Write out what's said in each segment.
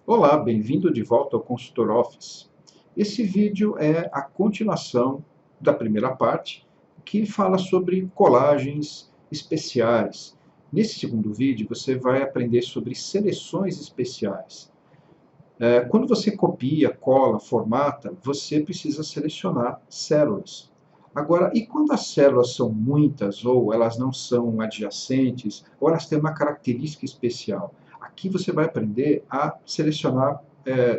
Olá, bem-vindo de volta ao Consultor Office. Esse vídeo é a continuação da primeira parte, que fala sobre colagens especiais. Nesse segundo vídeo, você vai aprender sobre seleções especiais. Quando você copia, cola, formata, você precisa selecionar células. Agora, e quando as células são muitas, ou elas não são adjacentes, ou elas têm uma característica especial? Aqui você vai aprender a selecionar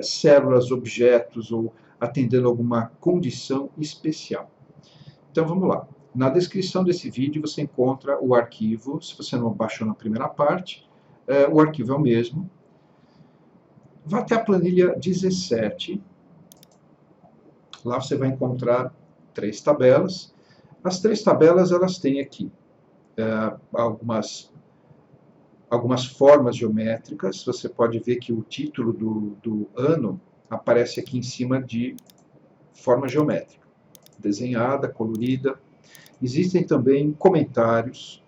células, objetos, ou atendendo alguma condição especial. Então vamos lá. Na descrição desse vídeo você encontra o arquivo, se você não baixou na primeira parte, o arquivo é o mesmo. Vá até a planilha 17. Lá você vai encontrar 3 tabelas. As 3 tabelas elas têm aqui algumas formas geométricas. Você pode ver que o título do ano aparece aqui em cima de forma geométrica, desenhada, colorida. Existem também comentários.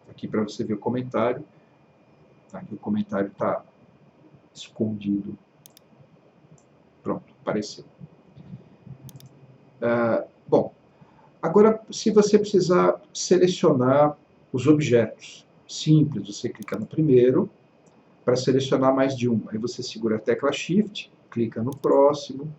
Aqui para você ver o comentário. Aqui o comentário está escondido. Pronto, apareceu. Bom, agora se você precisar selecionar os objetos, simples, você clica no primeiro para selecionar mais de um. Aí você segura a tecla Shift, clica no próximo,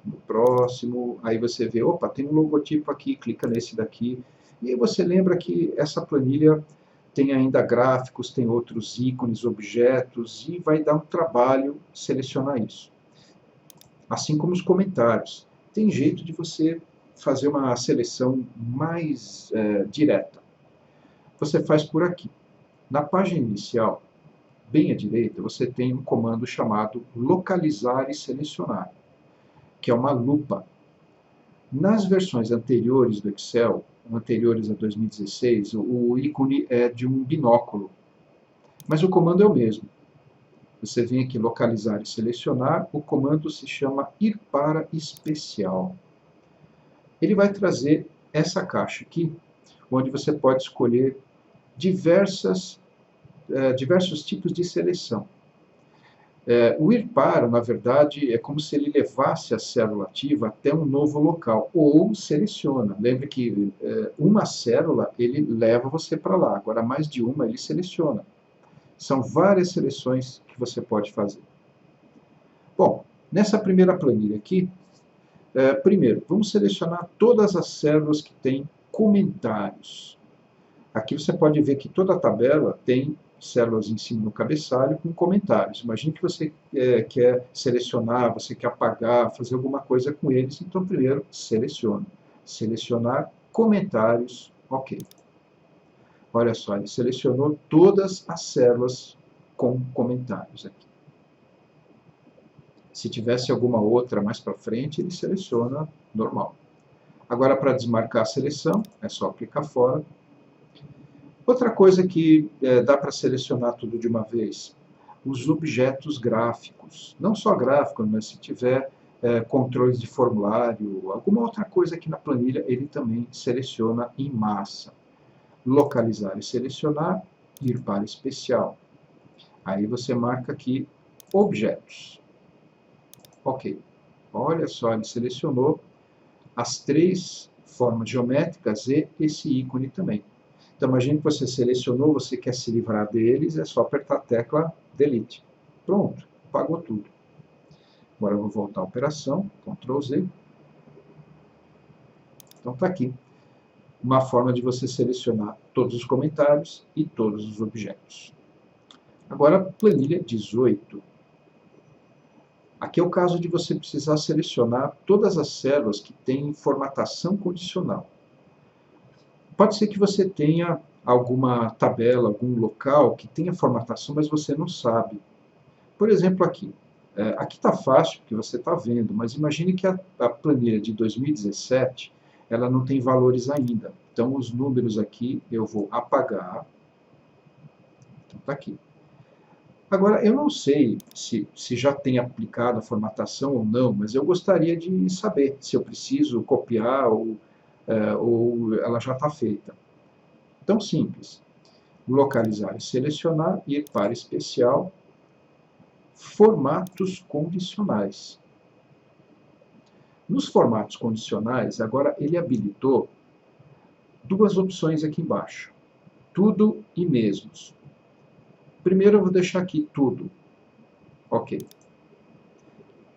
aí você vê, opa, tem um logotipo aqui, clica nesse daqui. E aí você lembra que essa planilha tem ainda gráficos, tem outros ícones, objetos, e vai dar um trabalho selecionar isso. Assim como os comentários. Tem jeito de você fazer uma seleção mais direta. Você faz por aqui. Na página inicial, bem à direita, você tem um comando chamado localizar e selecionar, que é uma lupa. Nas versões anteriores do Excel, anteriores a 2016, o ícone é de um binóculo, mas o comando é o mesmo. Você vem aqui localizar e selecionar, o comando se chama ir para especial. Ele vai trazer essa caixa aqui, onde você pode escolher diversos tipos de seleção. O ir para, na verdade, é como se ele levasse a célula ativa até um novo local, ou seleciona. Lembre que uma célula, ele leva você para lá, agora mais de uma ele seleciona. São várias seleções que você pode fazer. Bom, nessa primeira planilha aqui, primeiro, vamos selecionar todas as células que têm comentários. Aqui você pode ver que toda a tabela tem células em cima do cabeçalho com comentários. Imagine que você quer selecionar, você quer apagar, fazer alguma coisa com eles, então primeiro seleciona. Selecionar comentários, ok. Olha só, ele selecionou todas as células com comentários aqui. Se tivesse alguma outra mais para frente, ele seleciona normal. Agora, para desmarcar a seleção, é só clicar fora. Outra coisa que dá para selecionar tudo de uma vez, os objetos gráficos. Não só gráficos, mas se tiver controles de formulário, alguma outra coisa aqui na planilha, ele também seleciona em massa. Localizar e selecionar, ir para especial. Aí você marca aqui objetos. Ok. Olha só, ele selecionou as 3 formas geométricas e esse ícone também. Então, imagine que você selecionou, você quer se livrar deles, é só apertar a tecla Delete. Pronto, apagou tudo. Agora eu vou voltar à operação, Ctrl Z. Então está aqui uma forma de você selecionar todos os comentários e todos os objetos. Agora, planilha 18. Aqui é o caso de você precisar selecionar todas as células que têm formatação condicional. Pode ser que você tenha alguma tabela, algum local que tenha formatação, mas você não sabe. Por exemplo, aqui. Aqui está fácil, porque você está vendo, mas imagine que a planilha de 2017 ela não tem valores ainda. Então, os números aqui eu vou apagar. Então, está aqui. Agora, eu não sei se já tem aplicado a formatação ou não, mas eu gostaria de saber se eu preciso copiar ou ela já está feita. Então, simples. Localizar e selecionar, ir para especial. formatos condicionais. Nos formatos condicionais, agora ele habilitou duas opções aqui embaixo. Tudo e mesmos. Primeiro eu vou deixar aqui tudo. Ok.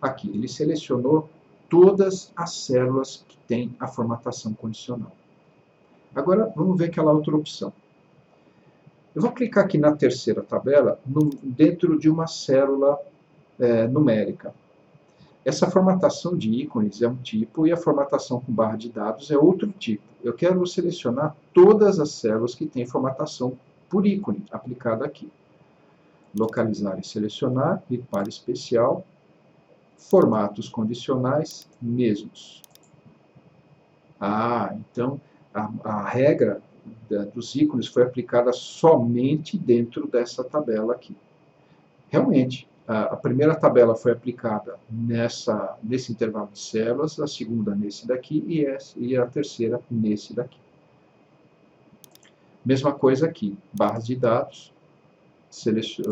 Aqui, ele selecionou todas as células que têm a formatação condicional. Agora, vamos ver aquela outra opção. Eu vou clicar aqui na terceira tabela, dentro de uma célula numérica. Essa formatação de ícones é um tipo e a formatação com barra de dados é outro tipo. Eu quero selecionar todas as células que têm formatação por ícone aplicada aqui. Localizar e selecionar, ir para especial, formatos condicionais mesmos. Então a regra dos ícones foi aplicada somente dentro dessa tabela aqui. Realmente, a primeira tabela foi aplicada nesse intervalo de células, a segunda nesse daqui e a terceira nesse daqui. Mesma coisa aqui, barras de dados,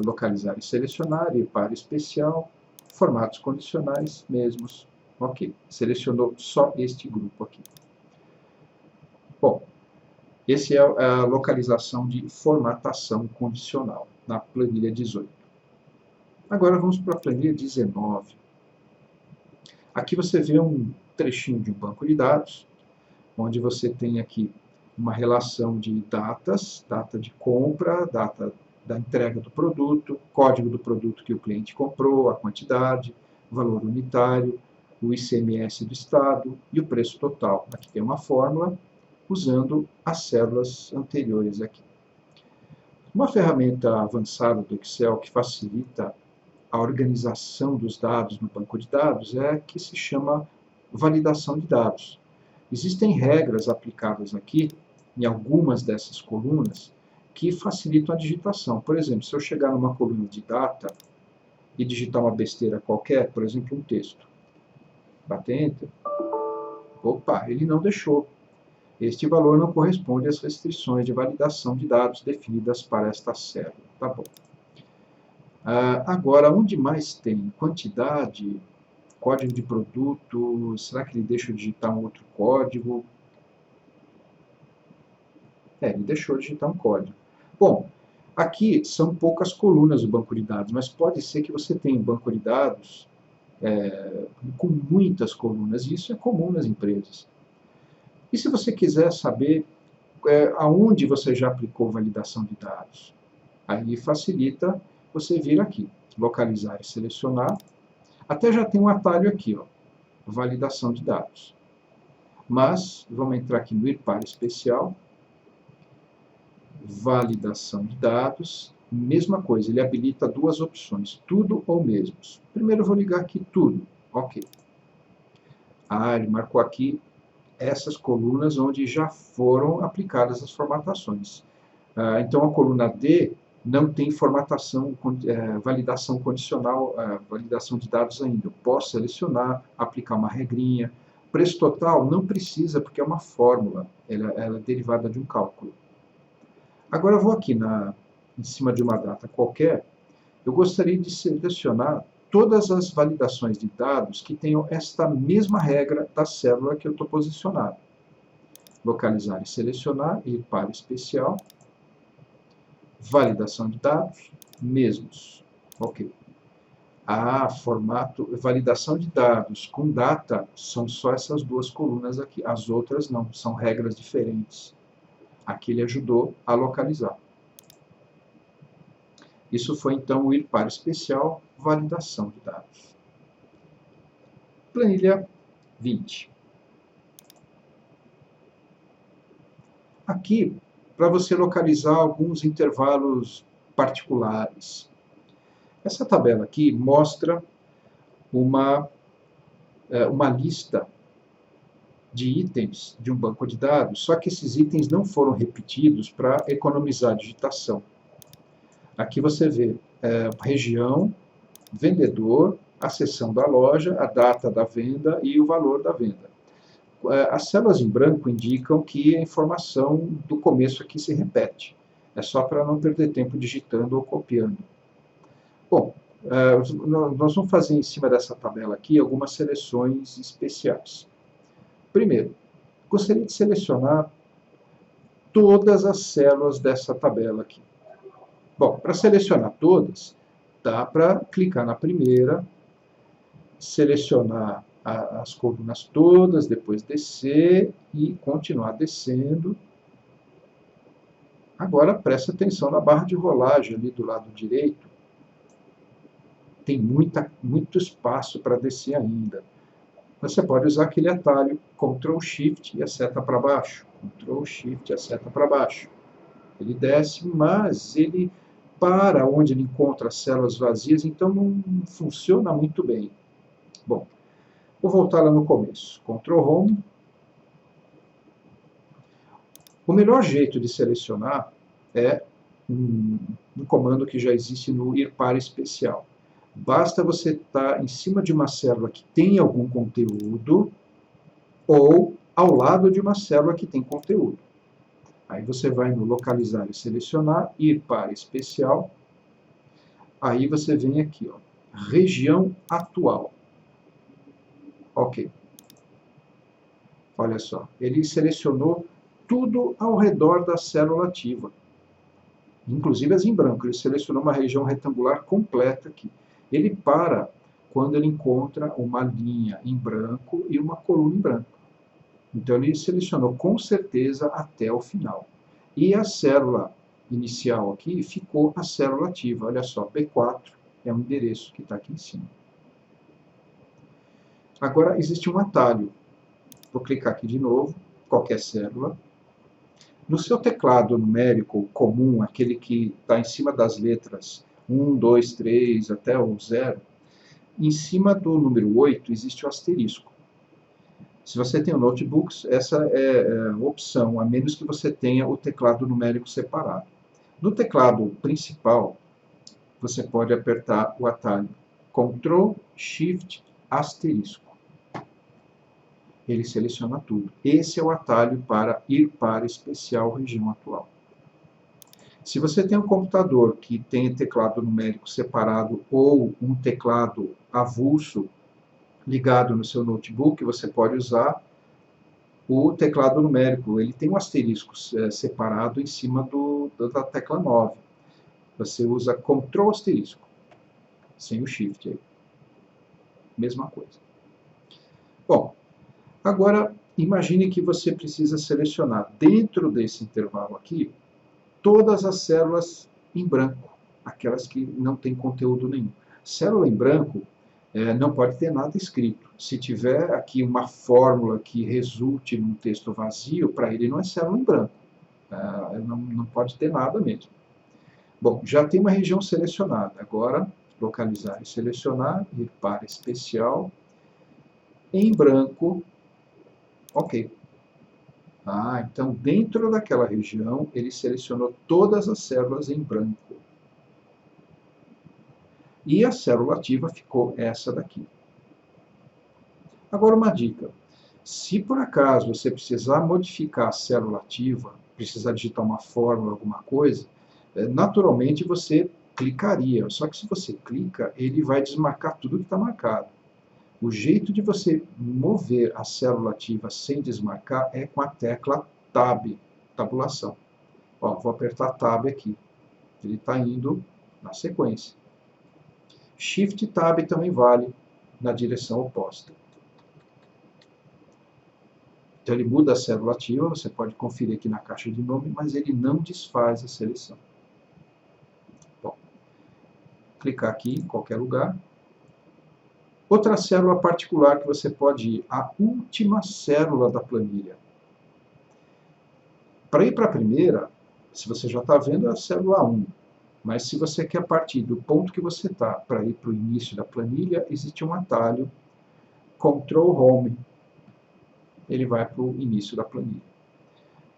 localizar e selecionar, ir para especial, formatos condicionais mesmos. Ok, selecionou só este grupo aqui. Bom, essa é a localização de formatação condicional na planilha 18. Agora vamos para a planilha 19. Aqui você vê um trechinho de um banco de dados, onde você tem aqui uma relação de datas, data de compra, data da entrega do produto, código do produto que o cliente comprou, a quantidade, valor unitário, o ICMS do estado e o preço total. Aqui tem uma fórmula usando as células anteriores aqui. Uma ferramenta avançada do Excel que facilita a organização dos dados no banco de dados é que se chama validação de dados. Existem regras aplicadas aqui, em algumas dessas colunas, que facilitam a digitação. Por exemplo, se eu chegar numa coluna de data e digitar uma besteira qualquer, por exemplo, um texto, bater Enter, opa, ele não deixou. Este valor não corresponde às restrições de validação de dados definidas para esta célula. Tá bom. Agora, onde mais tem quantidade, código de produto, será que ele deixa eu digitar um outro código? Ele deixou eu digitar um código. Bom, aqui são poucas colunas do banco de dados, mas pode ser que você tenha um banco de dados com muitas colunas, e isso é comum nas empresas. E se você quiser saber aonde você já aplicou validação de dados, aí facilita você vir aqui, localizar e selecionar. Até já tem um atalho aqui, ó, validação de dados. Mas, vamos entrar aqui no ir para especial, validação de dados, mesma coisa, ele habilita duas opções, tudo ou mesmos. Primeiro eu vou ligar aqui tudo, ok. Ele marcou aqui essas colunas onde já foram aplicadas as formatações. Então a coluna D não tem formatação, validação condicional, validação de dados ainda. Eu posso selecionar, aplicar uma regrinha. Preço total não precisa, porque é uma fórmula, ela é derivada de um cálculo. Agora eu vou aqui em cima de uma data qualquer, eu gostaria de selecionar todas as validações de dados que tenham esta mesma regra da célula que eu estou posicionado. Localizar e selecionar, ir para especial, validação de dados, mesmos. Ok. Formato, validação de dados com data, são só essas duas colunas aqui. As outras não, são regras diferentes. Aqui ele ajudou a localizar. Isso foi então o ir para especial, validação de dados. Planilha 20. Aqui, para você localizar alguns intervalos particulares. Essa tabela aqui mostra uma lista de itens de um banco de dados, só que esses itens não foram repetidos para economizar a digitação. Aqui você vê região, vendedor, a seção da loja, a data da venda e o valor da venda. As células em branco indicam que a informação do começo aqui se repete. É só para não perder tempo digitando ou copiando. Bom, Nós vamos fazer em cima dessa tabela aqui algumas seleções especiais. Primeiro, gostaria de selecionar todas as células dessa tabela aqui. Bom, para selecionar todas, dá para clicar na primeira, selecionar as colunas todas, depois descer e continuar descendo. Agora presta atenção na barra de rolagem ali do lado direito. Tem muito espaço para descer ainda. Você pode usar aquele atalho Ctrl Shift e a seta para baixo. Ctrl Shift e a seta para baixo. Ele desce, mas ele para onde ele encontra as células vazias, então não funciona muito bem. Bom, vou voltar lá no começo. Ctrl Home. O melhor jeito de selecionar é um comando que já existe no ir para especial. Basta você estar em cima de uma célula que tem algum conteúdo ou ao lado de uma célula que tem conteúdo. Aí você vai no localizar e selecionar, ir para especial. Aí você vem aqui, ó, região atual. Ok. Olha só, ele selecionou tudo ao redor da célula ativa. Inclusive as em branco. Ele selecionou uma região retangular completa aqui. Ele para quando ele encontra uma linha em branco e uma coluna em branco. Então ele selecionou com certeza até o final. E a célula inicial aqui ficou a célula ativa. Olha só, B4 é o endereço que está aqui em cima. Agora existe um atalho. Vou clicar aqui de novo, qualquer célula. No seu teclado numérico comum, aquele que está em cima das letras 1, 2, 3, até o 0, em cima do número 8 existe o asterisco. Se você tem o notebooks, essa é a opção, a menos que você tenha o teclado numérico separado. No teclado principal, você pode apertar o atalho Ctrl, Shift, asterisco. Ele seleciona tudo. Esse é o atalho para ir para especial região atual. Se você tem um computador que tem teclado numérico separado ou um teclado avulso ligado no seu notebook, você pode usar o teclado numérico. Ele tem um asterisco separado em cima da tecla 9. Você usa Ctrl asterisco, sem o Shift aí. Mesma coisa. Bom, agora imagine que você precisa selecionar dentro desse intervalo aqui todas as células em branco, aquelas que não têm conteúdo nenhum. Célula em branco não pode ter nada escrito. Se tiver aqui uma fórmula que resulte num texto vazio, para ele não é célula em branco. Não pode ter nada mesmo. Bom, já tem uma região selecionada. Agora, localizar e selecionar, ir para especial, em branco, ok. Então dentro daquela região, ele selecionou todas as células em branco. E a célula ativa ficou essa daqui. Agora uma dica. Se por acaso você precisar modificar a célula ativa, precisar digitar uma fórmula, alguma coisa, naturalmente você clicaria. Só que se você clica, ele vai desmarcar tudo que está marcado. O jeito de você mover a célula ativa sem desmarcar é com a tecla Tab, tabulação. Ó, vou apertar Tab aqui. Ele está indo na sequência. Shift Tab também vale na direção oposta. Então ele muda a célula ativa, você pode conferir aqui na caixa de nome, mas ele não desfaz a seleção. Bom, clicar aqui em qualquer lugar. Outra célula particular que você pode ir, a última célula da planilha. Para ir para a primeira, se você já está vendo, é a célula 1. Mas se você quer partir do ponto que você está para ir para o início da planilha, existe um atalho, Ctrl Home. Ele vai para o início da planilha.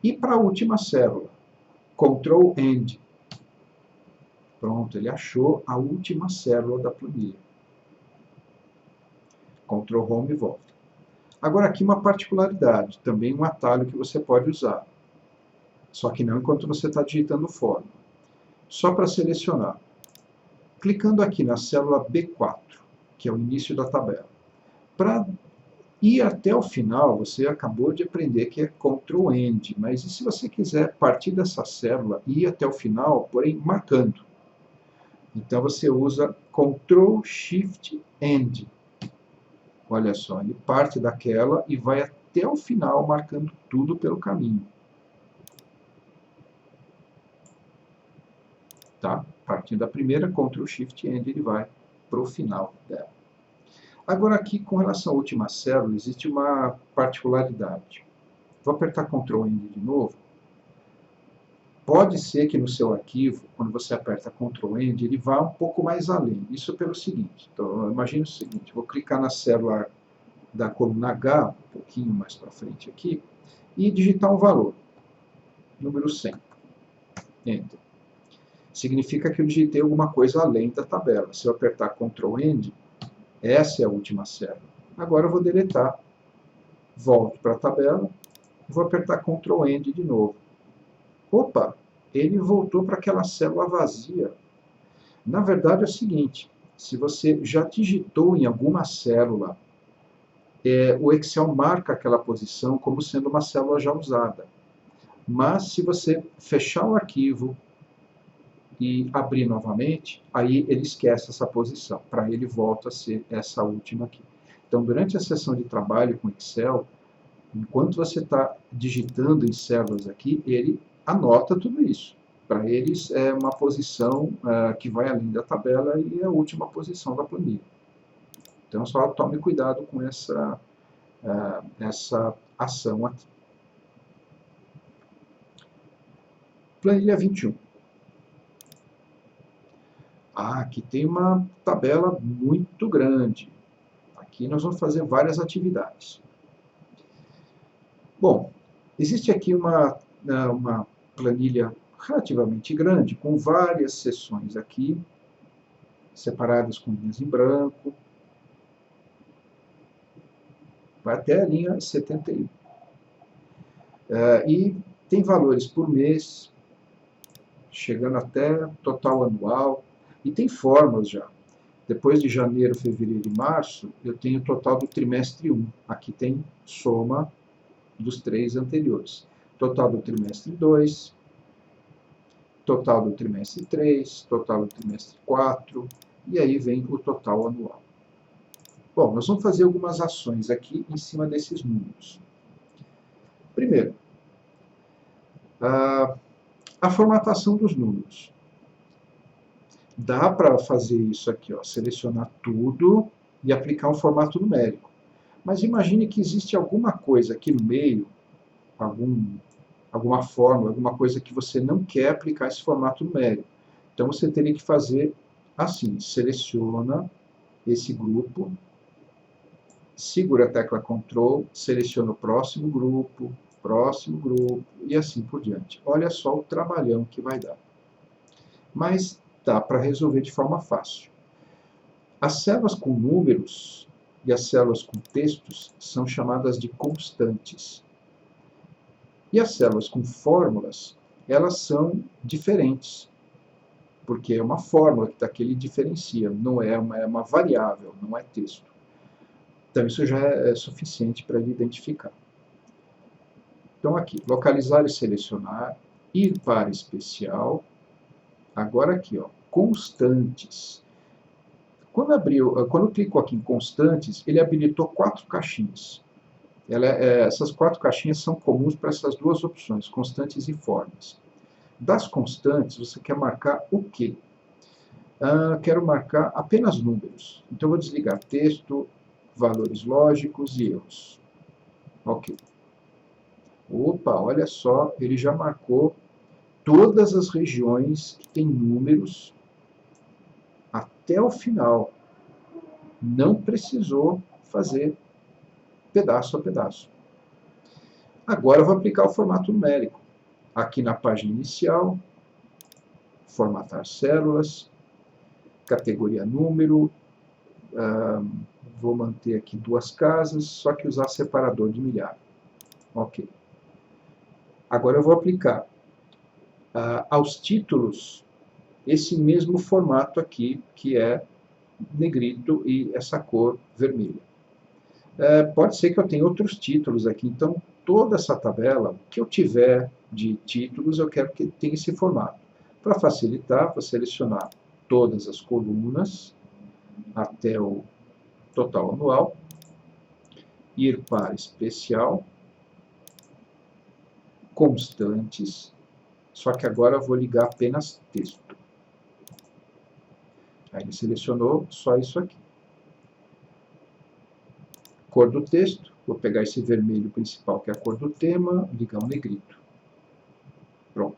E para a última célula, Ctrl End. Pronto, ele achou a última célula da planilha. Ctrl Home e volta. Agora aqui uma particularidade, também um atalho que você pode usar. Só que não enquanto você está digitando fórmula. Só para selecionar. clicando aqui na célula B4, que é o início da tabela. Para ir até o final, você acabou de aprender que é Ctrl End, mas e se você quiser partir dessa célula e ir até o final, porém marcando? Então você usa Ctrl Shift End. Olha só, ele parte daquela e vai até o final, marcando tudo pelo caminho. Tá? Partindo da primeira, Ctrl Shift End, ele vai para o final dela. Agora aqui, com relação à última célula, existe uma particularidade. Vou apertar Ctrl End de novo. Pode ser que no seu arquivo, quando você aperta Ctrl End, ele vá um pouco mais além. Isso pelo seguinte. Então, imagine o seguinte, vou clicar na célula da coluna H, um pouquinho mais para frente aqui, e digitar um valor. Número 100. Enter. Significa que eu digitei alguma coisa além da tabela. Se eu apertar Ctrl End, essa é a última célula. Agora eu vou deletar. Volto para a tabela. Vou apertar Ctrl End de novo. Opa! Ele voltou para aquela célula vazia. Na verdade é o seguinte. Se você já digitou em alguma célula, o Excel marca aquela posição como sendo uma célula já usada. Mas se você fechar o arquivo e abrir novamente, aí ele esquece essa posição. Para ele volta a ser essa última aqui. Então, durante a sessão de trabalho com Excel, enquanto você está digitando em células aqui, ele anota tudo isso. Para eles é uma posição que vai além da tabela e é a última posição da planilha. Então, só tome cuidado com essa ação aqui. Planilha 21. Aqui tem uma tabela muito grande. Aqui nós vamos fazer várias atividades. Bom, existe aqui uma planilha relativamente grande, com várias seções aqui, separadas com linhas em branco. Vai até a linha 71. E tem valores por mês, chegando até total anual. E tem fórmulas já. Depois de janeiro, fevereiro e março, eu tenho o total do trimestre 1. Aqui tem soma dos 3 anteriores. Total do trimestre 2, total do trimestre 3, total do trimestre 4, e aí vem o total anual. Bom, nós vamos fazer algumas ações aqui em cima desses números. Primeiro, a formatação dos números. Dá para fazer isso aqui, ó, selecionar tudo e aplicar um formato numérico. Mas imagine que existe alguma coisa aqui no meio, alguma fórmula, alguma coisa que você não quer aplicar esse formato numérico. Então você teria que fazer assim, seleciona esse grupo, segura a tecla Ctrl, seleciona o próximo grupo, e assim por diante. Olha só o trabalhão que vai dar. Mas dá para resolver de forma fácil. As células com números e as células com textos são chamadas de constantes. E as células com fórmulas, elas são diferentes, porque é uma fórmula que ele diferencia, não é uma variável, não é texto. Então isso já é suficiente para ele identificar. Então aqui, localizar e selecionar, ir para especial. Agora aqui, ó, constantes. Quando eu clico aqui em constantes, ele habilitou 4 caixinhas. Essas 4 caixinhas são comuns para essas duas opções, constantes e fórmulas. Das constantes, você quer marcar o quê? Quero marcar apenas números. Então, eu vou desligar texto, valores lógicos e erros. Ok. Opa, olha só, ele já marcou todas as regiões que têm números até o final. Não precisou fazer pedaço a pedaço. Agora eu vou aplicar o formato numérico. Aqui na página inicial, formatar células, categoria número, vou manter aqui 2 casas, só que usar separador de milhar. Ok. Agora eu vou aplicar aos títulos esse mesmo formato aqui, que é negrito e essa cor vermelha. Pode ser que eu tenha outros títulos aqui, então toda essa tabela, que eu tiver de títulos, eu quero que tenha esse formato. Para facilitar, vou selecionar todas as colunas até o total anual, ir para especial, constantes, só que agora eu vou ligar apenas texto. Aí ele selecionou só isso aqui. Cor do texto, vou pegar esse vermelho principal, que é a cor do tema, ligar um negrito. Pronto.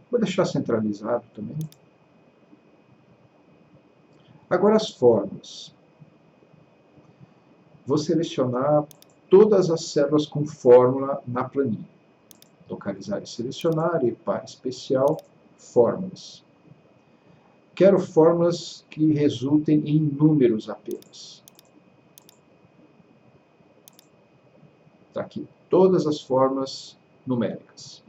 Vou deixar centralizado também. Agora as formas. Vou selecionar todas as células com fórmula na planilha. Localizar e selecionar, ir para especial, fórmulas. Quero fórmulas que resultem em números apenas. Está aqui, todas as formas numéricas.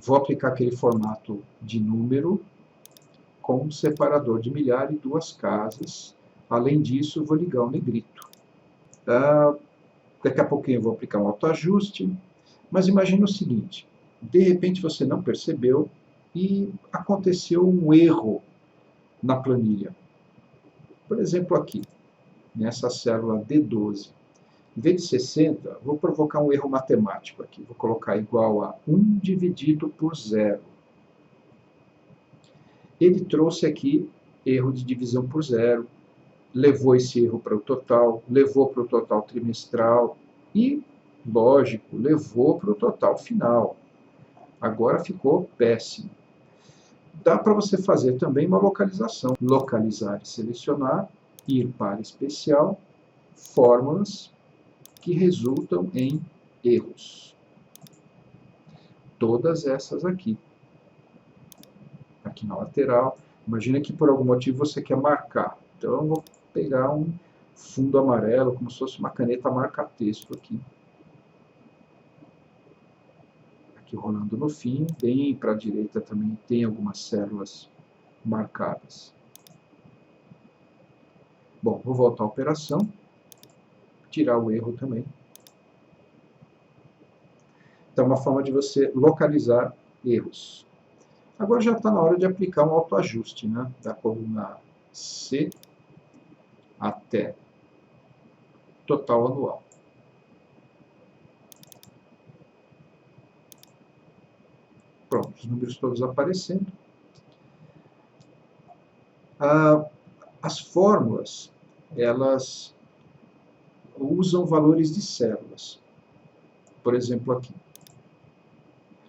Vou aplicar aquele formato de número com separador de milhar e 2 casas. Além disso, vou ligar o negrito. Daqui a pouquinho eu vou aplicar um autoajuste, mas imagine o seguinte, de repente você não percebeu e aconteceu um erro na planilha. Por exemplo, aqui, nessa célula D12, em vez de 60, vou provocar um erro matemático aqui. Vou colocar igual a 1 dividido por 0. Ele trouxe aqui erro de divisão por 0, levou esse erro para o total, levou para o total trimestral e, lógico, levou para o total final. Agora ficou péssimo. Dá para você fazer também uma localização. Localizar e selecionar, ir para especial, fórmulas que resultam em erros. Todas essas aqui. Aqui na lateral. Imagina que por algum motivo você quer marcar. Então eu vou pegar um fundo amarelo, como se fosse uma caneta marca-texto aqui. Aqui rolando no fim, bem para a direita também tem algumas células marcadas. Bom, vou voltar à operação, tirar o erro também. Então, uma forma de você localizar erros. Agora já está na hora de aplicar um autoajuste, né? Da coluna C até total anual. Pronto, os números todos aparecendo. As fórmulas, elas usam valores de células. Por exemplo, aqui.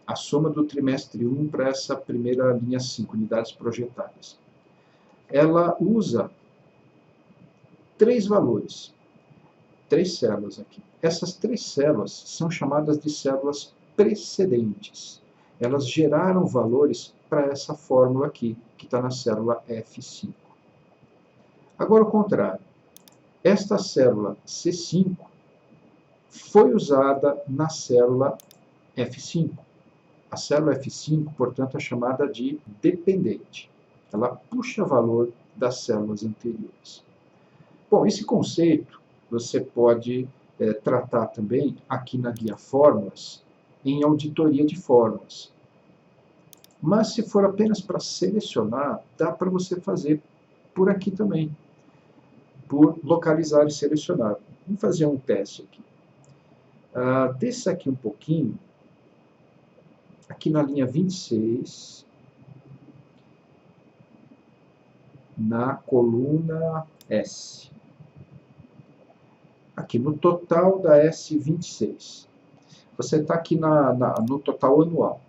A soma do trimestre 1 para essa primeira linha 5, unidades projetadas. Ela usa 3 valores, 3 células aqui. Essas 3 células são chamadas de células precedentes. Elas geraram valores para essa fórmula aqui, que está na célula F5. Agora o contrário. Esta célula C5 foi usada na célula F5. A célula F5, portanto, é chamada de dependente. Ela puxa valor das células anteriores. Bom, esse conceito você pode tratar também aqui na guia Fórmulas, em auditoria de fórmulas. Mas se for apenas para selecionar, dá para você fazer por aqui também, por localizar e selecionar. Vamos fazer um teste aqui. Desça aqui um pouquinho, aqui na linha 26, na coluna S. Aqui no total da S26. Você está aqui no total anual.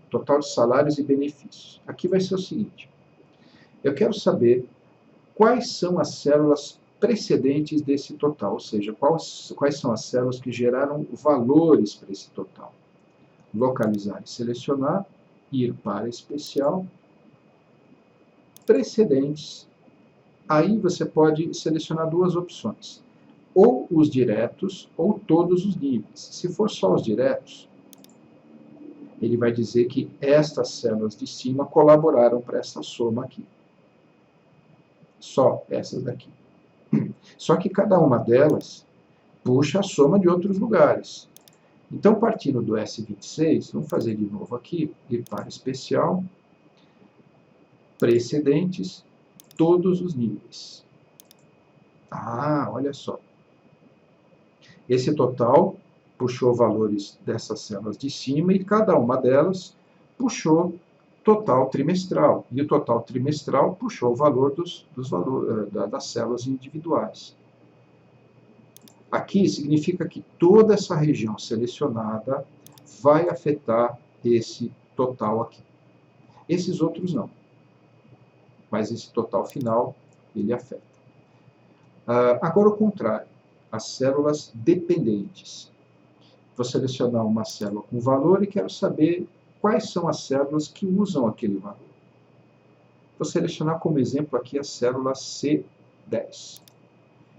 Total de salários e benefícios. Aqui vai ser o seguinte. Eu quero saber quais são as células precedentes desse total. Ou seja, quais são as células que geraram valores para esse total. Localizar e selecionar. Ir para especial. Precedentes. Aí você pode selecionar 2 opções. Ou os diretos, ou todos os níveis. Se for só os diretos, ele vai dizer que estas células de cima colaboraram para essa soma aqui. Só essas daqui. Só que cada uma delas puxa a soma de outros lugares. Então, partindo do S26, vamos fazer de novo aqui, ir para especial, precedentes, todos os níveis. Ah, olha só. Esse total puxou valores dessas células de cima e cada uma delas puxou total trimestral. E o total trimestral puxou o valor das células individuais. Aqui significa que toda essa região selecionada vai afetar esse total aqui. Esses outros não. Mas esse total final, ele afeta. Agora o contrário, as células dependentes. Vou selecionar uma célula com valor e quero saber quais são as células que usam aquele valor. Vou selecionar como exemplo aqui a célula C10.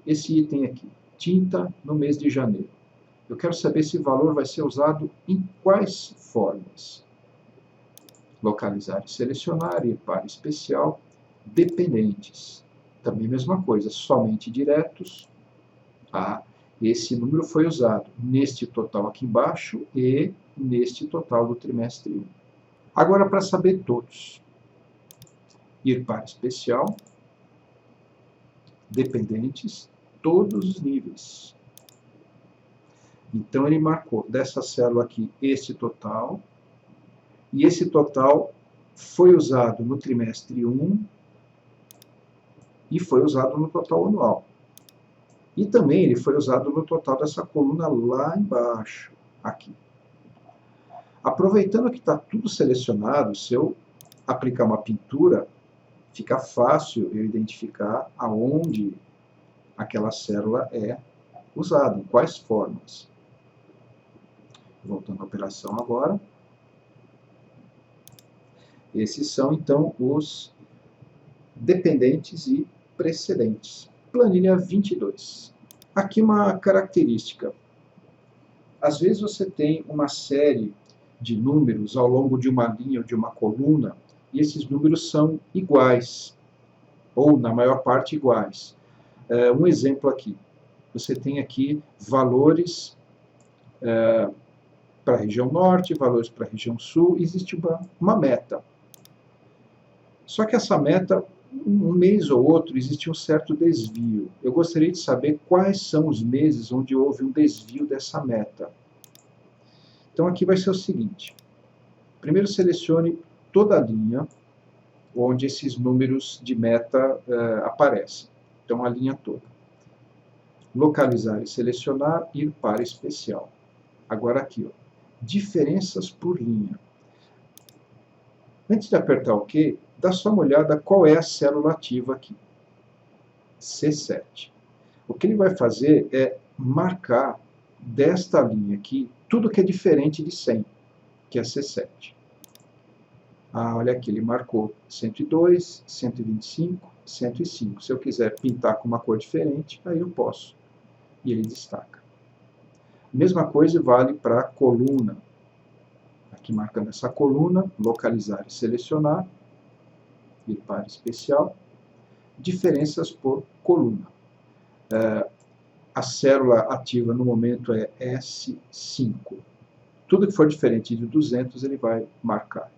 Esse item aqui, tinta no mês de janeiro. Eu quero saber se o valor vai ser usado em quais formas. Localizar e selecionar, ir para especial, dependentes. Também a mesma coisa, somente diretos. Esse número foi usado neste total aqui embaixo e neste total do trimestre 1. Agora, para saber todos, ir para especial, dependentes, todos os níveis. Então, ele marcou dessa célula aqui este total, e esse total foi usado no trimestre 1 e foi usado no total anual. E também ele foi usado no total dessa coluna lá embaixo, aqui. Aproveitando que está tudo selecionado, se eu aplicar uma pintura, fica fácil eu identificar aonde aquela célula é usada, em quais formas. Voltando à operação agora. Esses são, então, os dependentes e precedentes. Planilha 22. Aqui uma característica. Às vezes você tem uma série de números ao longo de uma linha ou de uma coluna, e esses números são iguais, ou na maior parte iguais. Um exemplo aqui. Você tem aqui valores para a região norte, valores para a região sul, existe uma meta. Só que essa meta, um mês ou outro, existe um certo desvio. Eu gostaria de saber quais são os meses onde houve um desvio dessa meta. Então aqui vai ser o seguinte. Primeiro selecione toda a linha onde esses números de meta aparecem. Então a linha toda. Localizar e selecionar, ir para especial. Agora aqui, ó, diferenças por linha. Antes de apertar OK, dá só uma olhada qual é a célula ativa aqui. C7. O que ele vai fazer é marcar desta linha aqui tudo que é diferente de 100, que é C7. Olha aqui, ele marcou 102, 125, 105. Se eu quiser pintar com uma cor diferente, aí eu posso. E ele destaca. Mesma coisa vale para a coluna. Aqui marcando essa coluna, localizar e selecionar, ir para especial, diferenças por coluna. A célula ativa no momento é S5. Tudo que for diferente de 200 ele vai marcar.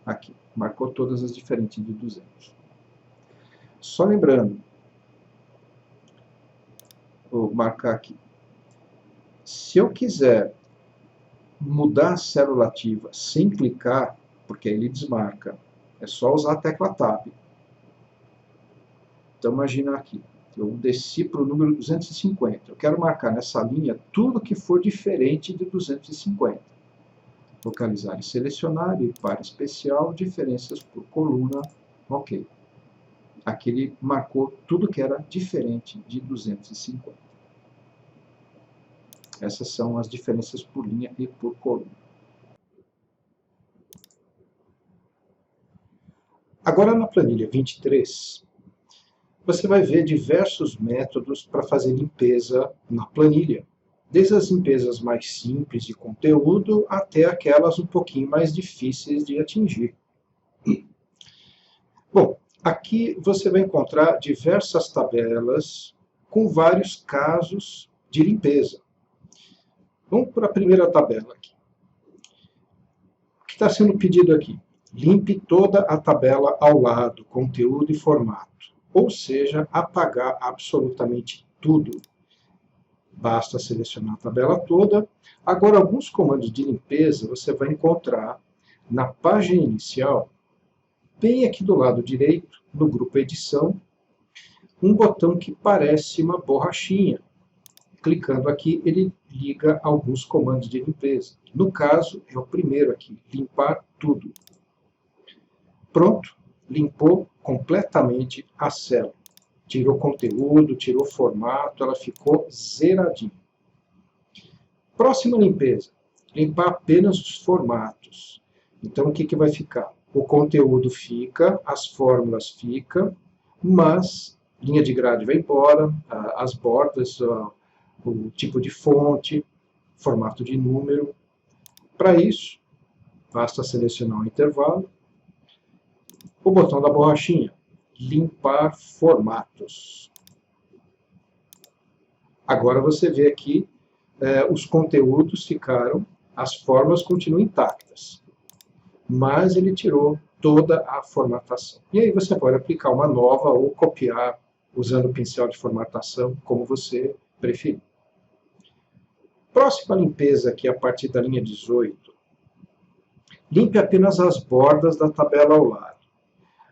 Aqui, marcou todas as diferentes de 200. Só lembrando, vou marcar aqui. Se eu quiser mudar a célula ativa sem clicar, porque aí ele desmarca, é só usar a tecla Tab. Então imagina aqui, eu desci para o número 250. Eu quero marcar nessa linha tudo que for diferente de 250. Localizar e selecionar, ir para especial, diferenças por coluna, OK. Aqui ele marcou tudo que era diferente de 250. Essas são as diferenças por linha e por coluna. Agora na planilha 23, você vai ver diversos métodos para fazer limpeza na planilha. desde as limpezas mais simples de conteúdo até aquelas um pouquinho mais difíceis de atingir. Bom, aqui você vai encontrar diversas tabelas com vários casos de limpeza. Vamos para a primeira tabela aqui. O que está sendo pedido aqui? Limpe toda a tabela ao lado, conteúdo e formato. Ou seja, apagar absolutamente tudo. Basta selecionar a tabela toda. Agora, alguns comandos de limpeza você vai encontrar na página inicial, bem aqui do lado direito, no grupo Edição, um botão que parece uma borrachinha. Clicando aqui, ele liga alguns comandos de limpeza. No caso, é o primeiro aqui, limpar tudo. Pronto, limpou completamente a célula. Tirou conteúdo, tirou formato, ela ficou zeradinha. Próxima limpeza, limpar apenas os formatos. Então, o que vai ficar? O conteúdo fica, as fórmulas ficam, mas linha de grade vai embora, as bordas, o tipo de fonte, formato de número. Para isso, basta selecionar o intervalo, o botão da borrachinha, limpar formatos. Agora você vê aqui, os conteúdos ficaram, as fórmulas continuam intactas, mas ele tirou toda a formatação. E aí você pode aplicar uma nova ou copiar usando o pincel de formatação, como você preferir. Próxima limpeza aqui, a partir da linha 18. Limpe apenas as bordas da tabela ao lado.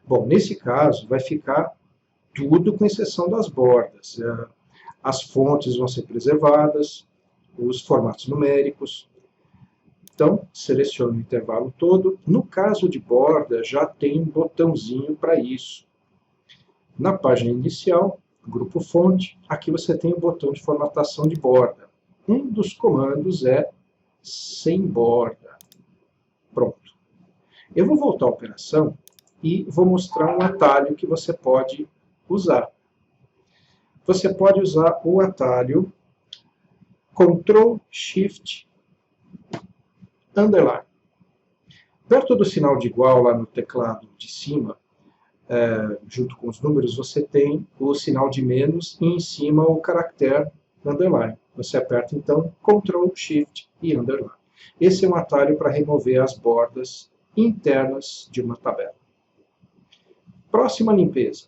Bom, nesse caso, vai ficar tudo com exceção das bordas. As fontes vão ser preservadas, os formatos numéricos. Então, selecione o intervalo todo. No caso de borda, já tem um botãozinho para isso. Na página inicial, grupo fonte, aqui você tem o botão de formatação de borda. Um dos comandos é sem borda. Pronto. Eu vou voltar à operação e vou mostrar um atalho que você pode usar. Você pode usar o atalho Ctrl Shift Underline. Perto do sinal de igual lá no teclado de cima, junto com os números, você tem o sinal de menos e em cima o caractere underline. Você aperta então Ctrl Shift e Underline. Esse é um atalho para remover as bordas internas de uma tabela. Próxima limpeza.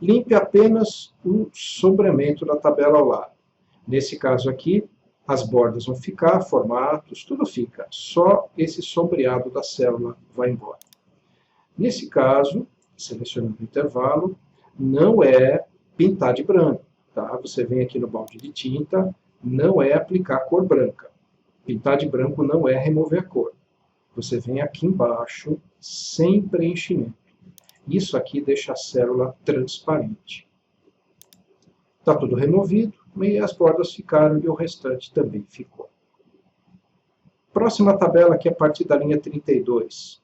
Limpe apenas o sombreamento da tabela ao lado. Nesse caso aqui, as bordas vão ficar, formatos, tudo fica. Só esse sombreado da célula vai embora. Nesse caso, selecionando o intervalo, não é pintar de branco. Tá? Você vem aqui no balde de tinta, não é aplicar cor branca. Pintar de branco não é remover a cor. Você vem aqui embaixo, sem preenchimento. Isso aqui deixa a célula transparente. Está tudo removido, e as bordas ficaram e o restante também ficou. Próxima tabela aqui a partir da linha 32.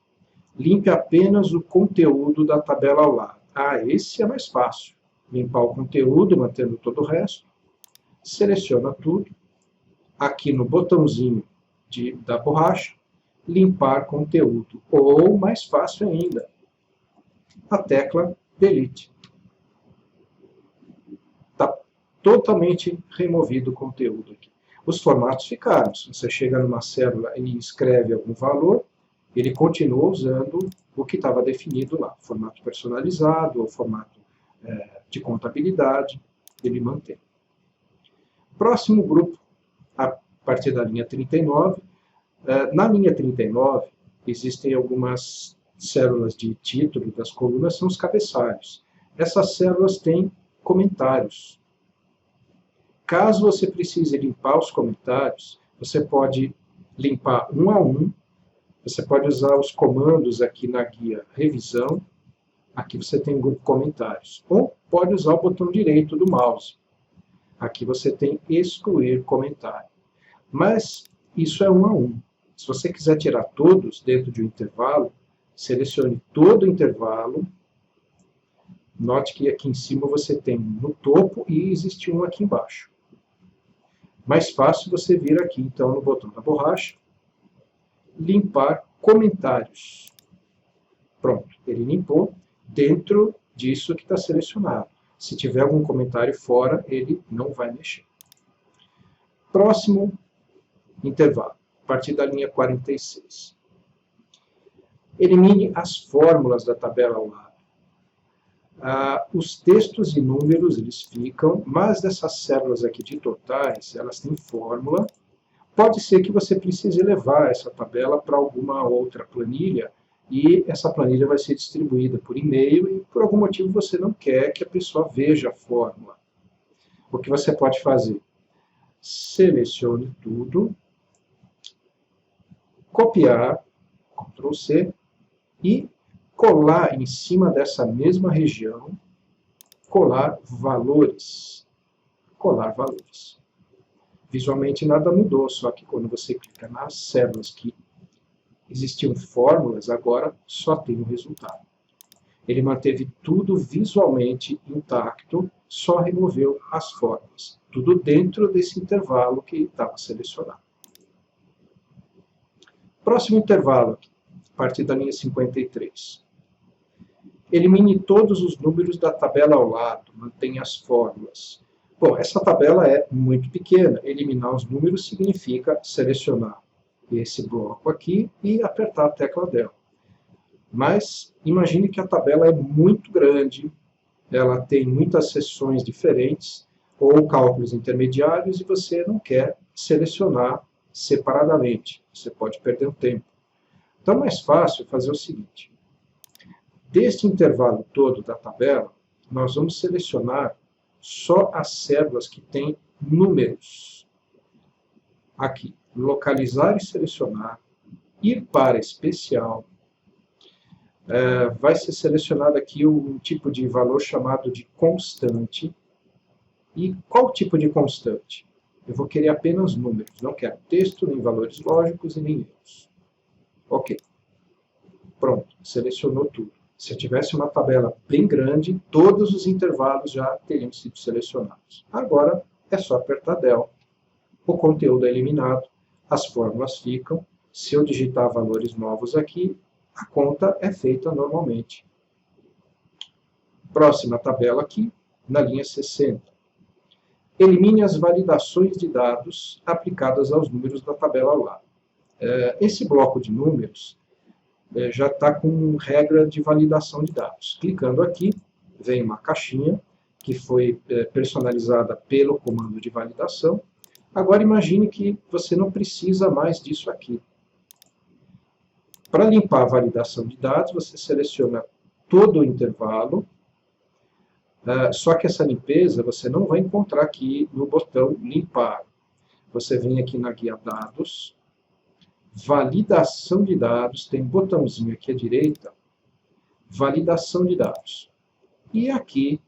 Limpe apenas o conteúdo da tabela ao lado. Esse é mais fácil. Limpar o conteúdo, mantendo todo o resto. Seleciona tudo. Aqui no botãozinho da borracha, limpar conteúdo. Ou, mais fácil ainda, a tecla Delete. Está totalmente removido o conteúdo aqui. Os formatos ficaram. Se você chega numa célula e escreve algum valor, ele continua usando o que estava definido lá. Formato personalizado ou formato de contabilidade, ele mantém. Próximo grupo, a partir da linha 39. Na linha 39, existem algumas células de título das colunas, são os cabeçalhos. Essas células têm comentários. Caso você precise limpar os comentários, você pode limpar um a um. Você pode usar os comandos aqui na guia Revisão. Aqui você tem o grupo Comentários. Ou pode usar o botão direito do mouse. Aqui você tem Excluir Comentário. Mas isso é um a um. Se você quiser tirar todos dentro de um intervalo, selecione todo o intervalo. Note que aqui em cima você tem no topo e existe um aqui embaixo. Mais fácil você vir aqui, então, no botão da borracha, limpar comentários. Pronto, ele limpou dentro disso que está selecionado. Se tiver algum comentário fora, ele não vai mexer. Próximo intervalo, a partir da linha 46. Elimine as fórmulas da tabela ao lado. Os textos e números, eles ficam, mas dessas células aqui de totais, elas têm fórmula. Pode ser que você precise levar essa tabela para alguma outra planilha, e essa planilha vai ser distribuída por e-mail, e por algum motivo você não quer que a pessoa veja a fórmula. O que você pode fazer? Selecione tudo, copiar, Ctrl C, e colar em cima dessa mesma região, colar valores. Colar valores. Visualmente nada mudou, só que quando você clica nas células que existiam fórmulas, agora só tem o resultado. Ele manteve tudo visualmente intacto, só removeu as fórmulas. Tudo dentro desse intervalo que estava selecionado. Próximo intervalo aqui, a partir da linha 53. Elimine todos os números da tabela ao lado, mantenha as fórmulas. Bom, essa tabela é muito pequena. Eliminar os números significa selecionar esse bloco aqui e apertar a tecla dela. Mas imagine que a tabela é muito grande, ela tem muitas seções diferentes, ou cálculos intermediários, e você não quer selecionar separadamente. Você pode perder o tempo. Então é mais fácil fazer o seguinte. Deste intervalo todo da tabela, nós vamos selecionar só as células que têm números. Aqui, localizar e selecionar, ir para especial. Vai ser selecionado aqui um tipo de valor chamado de constante. E qual tipo de constante? Eu vou querer apenas números, não quero texto, nem valores lógicos e nem erros. Ok. Pronto, selecionou tudo. Se eu tivesse uma tabela bem grande, todos os intervalos já teriam sido selecionados. Agora é só apertar Del. O conteúdo é eliminado, as fórmulas ficam. Se eu digitar valores novos aqui, a conta é feita normalmente. Próxima tabela aqui, na linha 60. Elimine as validações de dados aplicadas aos números da tabela ao lado. Esse bloco de números já está com regra de validação de dados. Clicando aqui, vem uma caixinha que foi personalizada pelo comando de validação. Agora imagine que você não precisa mais disso aqui. Para limpar a validação de dados, você seleciona todo o intervalo, só que essa limpeza você não vai encontrar aqui no botão limpar. Você vem aqui na guia dados, validação de dados, tem um botãozinho aqui à direita, validação de dados. E aqui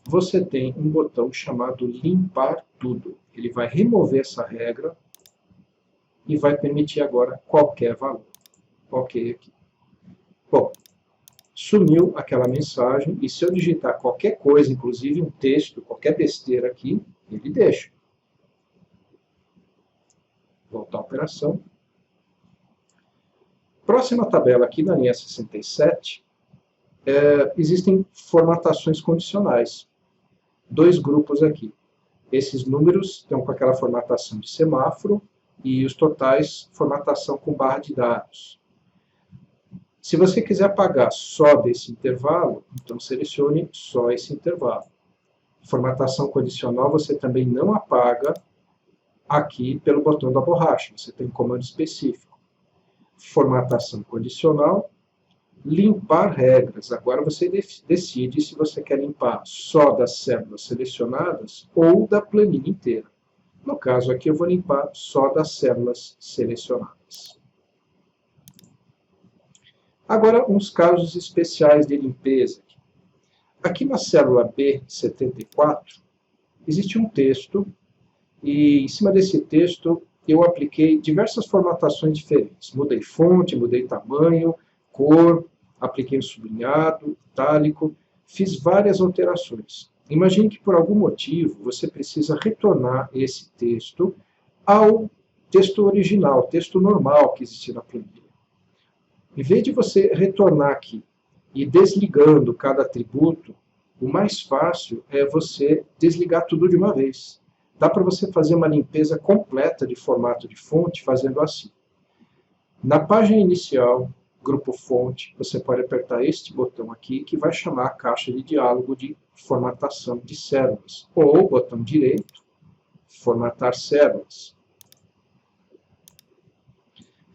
você tem um botão chamado limpar tudo. Ele vai remover essa regra e vai permitir agora qualquer valor. Ok aqui. Bom, sumiu aquela mensagem, e se eu digitar qualquer coisa, inclusive um texto, qualquer besteira aqui, ele deixa. Voltar à operação. Próxima tabela aqui na linha 67, existem formatações condicionais. Dois grupos aqui. Esses números estão com aquela formatação de semáforo, e os totais, formatação com barra de dados. Se você quiser apagar só desse intervalo, então selecione só esse intervalo. Formatação condicional você também não apaga aqui pelo botão da borracha, você tem um comando específico. Formatação condicional, limpar regras. Agora você decide se você quer limpar só das células selecionadas ou da planilha inteira. No caso aqui eu vou limpar só das células selecionadas. Agora, uns casos especiais de limpeza. Aqui na célula B74, existe um texto, e em cima desse texto eu apliquei diversas formatações diferentes. Mudei fonte, mudei tamanho, cor, apliquei um sublinhado, itálico, fiz várias alterações. Imagine que por algum motivo você precisa retornar esse texto ao texto original, texto normal que existe na planilha. Em vez de você retornar aqui e desligando cada atributo, o mais fácil é você desligar tudo de uma vez. Dá para você fazer uma limpeza completa de formato de fonte fazendo assim. Na página inicial, grupo fonte, você pode apertar este botão aqui, que vai chamar a caixa de diálogo de formatação de células. Ou botão direito, formatar células.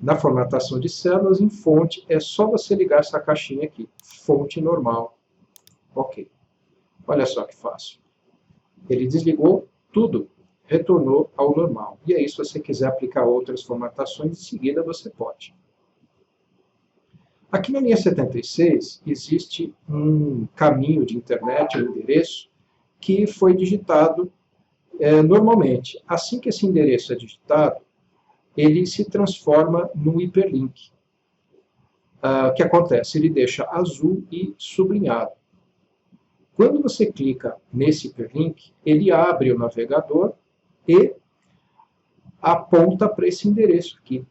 Na formatação de células, em fonte, é só você ligar essa caixinha aqui, fonte normal. Ok. Olha só que fácil. Ele desligou tudo, retornou ao normal. E aí, se você quiser aplicar outras formatações, em seguida você pode. Aqui na linha 76, existe um caminho de internet, um endereço, que foi digitado normalmente. Assim que esse endereço é digitado, ele se transforma num hiperlink. O que acontece? Ele deixa azul e sublinhado. Quando você clica nesse hiperlink, ele abre o navegador e aponta para esse endereço aqui.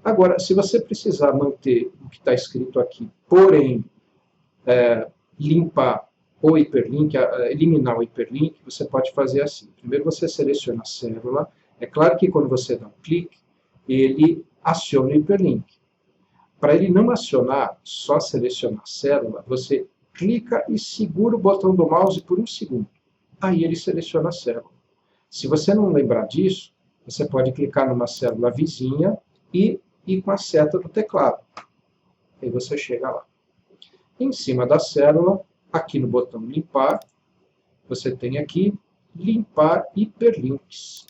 Agora, se você precisar manter o que está escrito aqui, porém limpar o hiperlink, eliminar o hiperlink, você pode fazer assim. Primeiro você seleciona a célula. É claro que quando você dá um clique, ele aciona o hiperlink. Para ele não acionar, só selecionar a célula, você clica e segura o botão do mouse por 1 segundo. Aí ele seleciona a célula. Se você não lembrar disso, você pode clicar numa célula vizinha e ir com a seta do teclado. Aí você chega lá. Em cima da célula, aqui no botão limpar, você tem aqui limpar hiperlinks.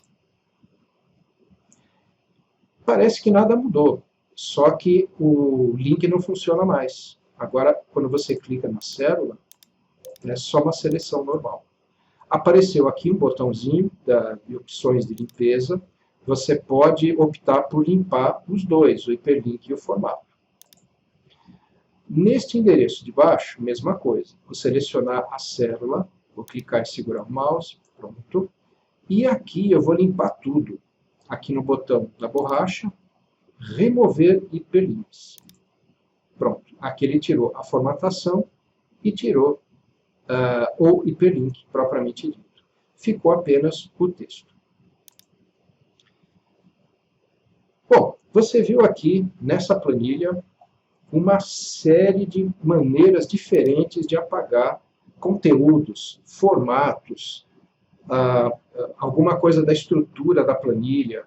Parece que nada mudou, só que o link não funciona mais. Agora, quando você clica na célula, é só uma seleção normal. Apareceu aqui um botãozinho de opções de limpeza. Você pode optar por limpar os dois, o hiperlink e o formato. Neste endereço de baixo, mesma coisa. Vou selecionar a célula, vou clicar e segurar o mouse, pronto. E aqui eu vou limpar tudo. Aqui no botão da borracha, remover hiperlinks. Pronto, aqui ele tirou a formatação e tirou o hiperlink propriamente dito. Ficou apenas o texto. Bom, você viu aqui nessa planilha uma série de maneiras diferentes de apagar conteúdos, formatos, alguma coisa da estrutura da planilha.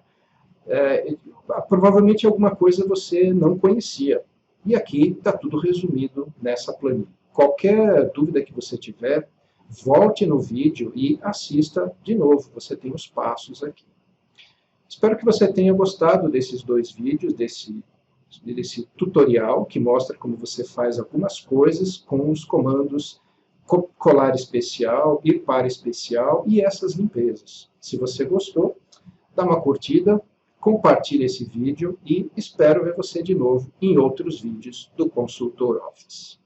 Provavelmente alguma coisa você não conhecia. E aqui está tudo resumido nessa planilha. Qualquer dúvida que você tiver, volte no vídeo e assista de novo. Você tem os passos aqui. Espero que você tenha gostado desses 2 vídeos, desse tutorial, que mostra como você faz algumas coisas com os comandos colar especial, ir para especial e essas limpezas. Se você gostou, dá uma curtida, compartilhe esse vídeo e espero ver você de novo em outros vídeos do Consultor Office.